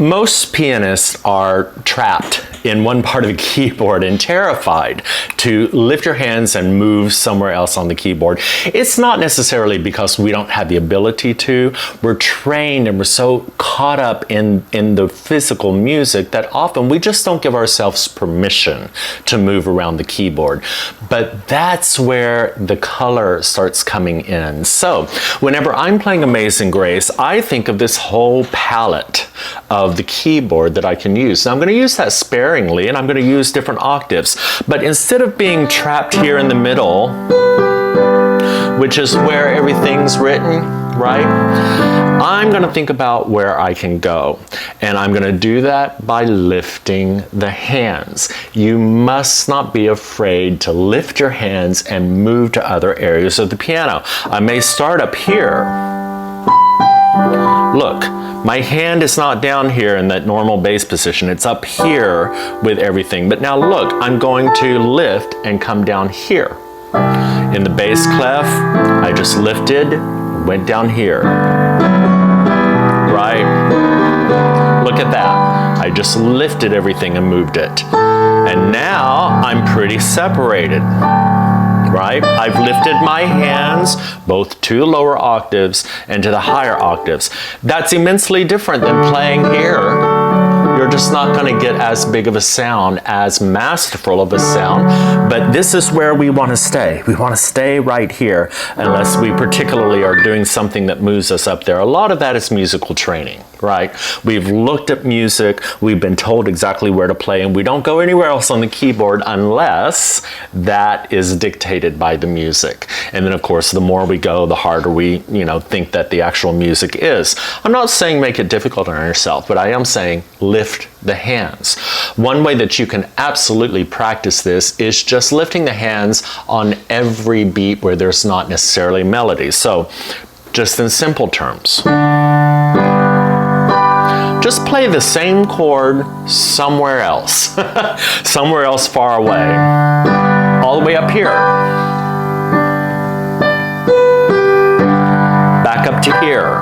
Most pianists are trapped in one part of the keyboard and terrified to lift your hands and move somewhere else on the keyboard. It's not necessarily because we don't have the ability to. We're trained and we're so caught up in the physical music that often we just don't give ourselves permission to move around the keyboard. But that's where the color starts coming in. So whenever I'm playing Amazing Grace, I think of this whole palette of the keyboard that I can use. Now I'm going to use that sparingly, and I'm going to use different octaves. But instead of being trapped here in the middle, which is where everything's written, right? I'm going to think about where I can go. And I'm going to do that by lifting the hands. You must not be afraid to lift your hands and move to other areas of the piano. I may start up here. Look, my hand is not down here in that normal bass position. It's up here with everything. But now look, I'm going to lift and come down here. In the bass clef, I just lifted, went down here. Right? Look at that. I just lifted everything and moved it. And now I'm pretty separated. Right? I've lifted my hands both to the lower octaves and to the higher octaves. That's immensely different than playing here. You're just not going to get as big of a sound, as masterful of a sound. But this is where we want to stay. We want to stay right here unless we particularly are doing something that moves us up there. A lot of that is musical training, right? We've looked at music, we've been told exactly where to play, and we don't go anywhere else on the keyboard unless that is dictated by the music. And then of course, the more we go, the harder we, think that the actual music is. I'm not saying make it difficult on yourself, but I am saying lift the hands. One way that you can absolutely practice this is just lifting the hands on every beat where there's not necessarily melody. So, just in simple terms, just play the same chord somewhere else, somewhere else far away, all the way up here, back up to here,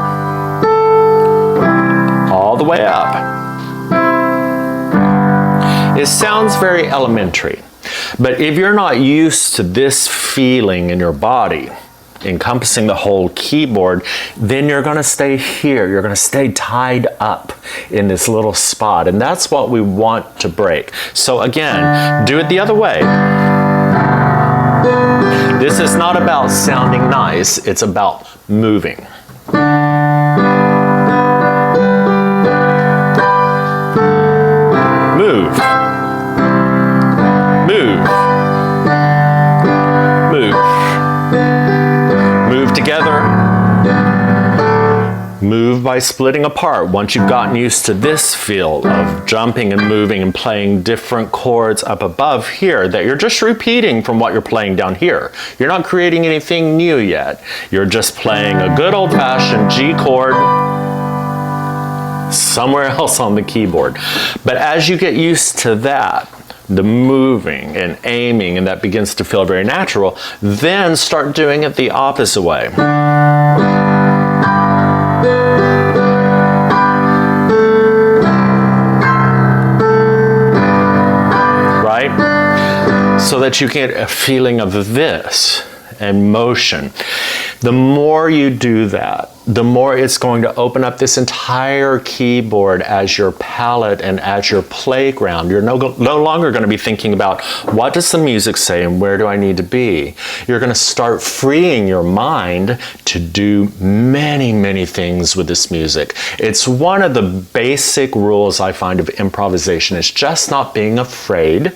all the way up. It sounds very elementary, but if you're not used to this feeling in your body, encompassing the whole keyboard, then you're going to stay here. You're going to stay tied up in this little spot, and that's what we want to break. So again, do it the other way. This is not about sounding nice, it's about moving. Move. Move. Move. Move together. Move by splitting apart. Once you've gotten used to this feel of jumping and moving and playing different chords up above here that you're just repeating from what you're playing down here. You're not creating anything new yet. You're just playing a good old-fashioned G chord somewhere else on the keyboard. But as you get used to that, the moving and aiming, and that begins to feel very natural, then start doing it the opposite way. Right? So that you get a feeling of this and motion. The more you do that, the more it's going to open up this entire keyboard as your palette and as your playground. You're no longer going to be thinking about what does the music say and where do I need to be. You're going to start freeing your mind to do many, many things with this music. It's one of the basic rules I find of improvisation. It's just not being afraid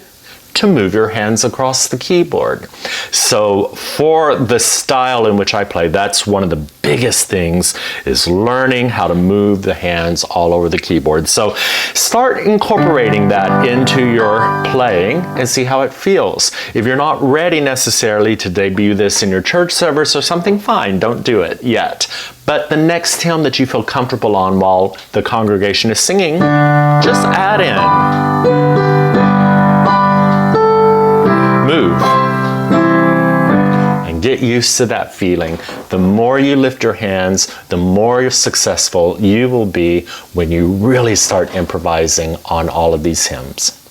to move your hands across the keyboard. So for the style in which I play, that's one of the biggest things, is learning how to move the hands all over the keyboard. So start incorporating that into your playing and see how it feels. If you're not ready necessarily to debut this in your church service or something, fine, don't do it yet. But the next hymn that you feel comfortable on while the congregation is singing, just add in. Move and get get used to that feeling. The more you lift your hands, the more successful you will be when you really start improvising on all of these hymns.